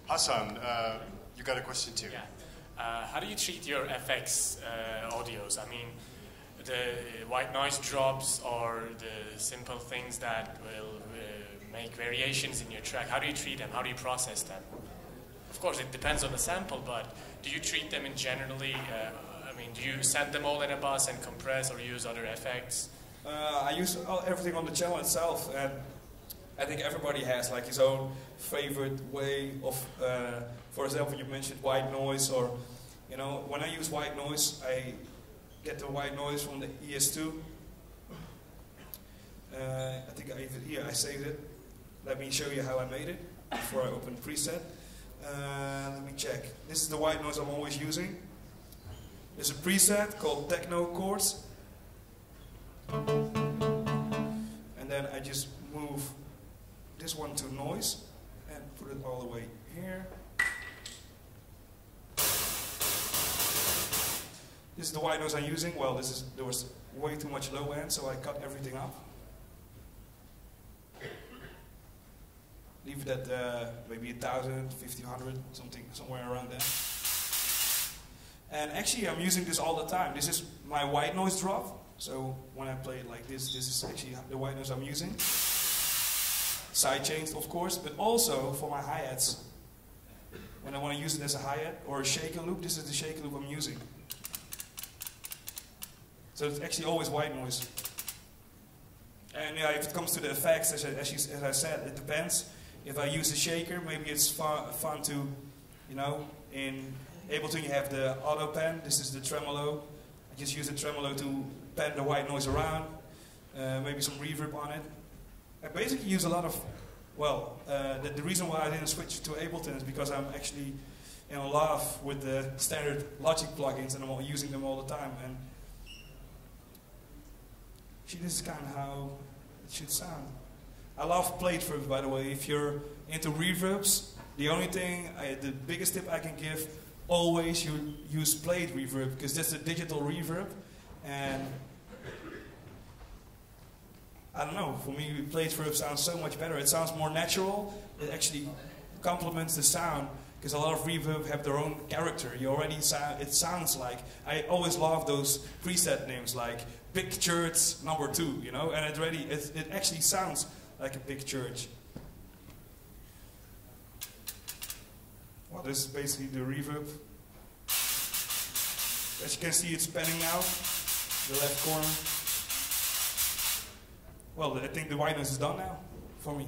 Hassan, you got a question too. Yeah. How do you treat your FX audios? I mean, the white noise drops or the simple things that will make variations in your track. How do you treat them? How do you process them? Of course, it depends on the sample, but do you treat them in generally? I mean, do you send them all in a bus and compress or use other effects? I use everything on the channel itself, and I think everybody has like his own favorite way of, for example, you mentioned white noise, or, you know, when I use white noise, I get the white noise from the ES2. I think I even here I saved it. Let me show you how I made it before I open the preset. Let me check. This is the white noise I'm always using. There's a preset called Techno Chords. And then I just move this one to noise and put it all the way here. This is the white noise I'm using. Well, there was way too much low end, so I cut everything up. Leave it at maybe 1,000, 1,500, something, somewhere around there. And actually I'm using this all the time. This is my white noise drop. So when I play it like this, this is actually the white noise I'm using. Sidechained, of course, but also for my hi-hats. When I want to use it as a hi-hat or a shaker loop, this is the shaker loop I'm using. So it's actually always white noise. And yeah, if it comes to the effects, as I said, it depends. If I use a shaker, maybe it's fun to, you know, in Ableton you have the auto pan. This is the tremolo. I just use the tremolo to pan the white noise around. Maybe some reverb on it. I basically use a lot of, well, the reason why I didn't switch to Ableton is because I'm actually in love with the standard Logic plugins and I'm using them all the time. And see, this is kind of how it should sound. I love plate reverbs, by the way. If you're into reverbs, the only thing, the biggest tip I can give, always you use plate reverb, because that's a digital reverb. And I don't know, for me, plate reverb sounds so much better. It sounds more natural. It actually complements the sound, because a lot of reverb have their own character. You already sound, it sounds like, I always love those preset names like Big Church #2, you know, and it actually sounds like a big church. Well, this is basically the reverb. As you can see, it's panning now, the left corner. Well, I think the white noise is done now for me.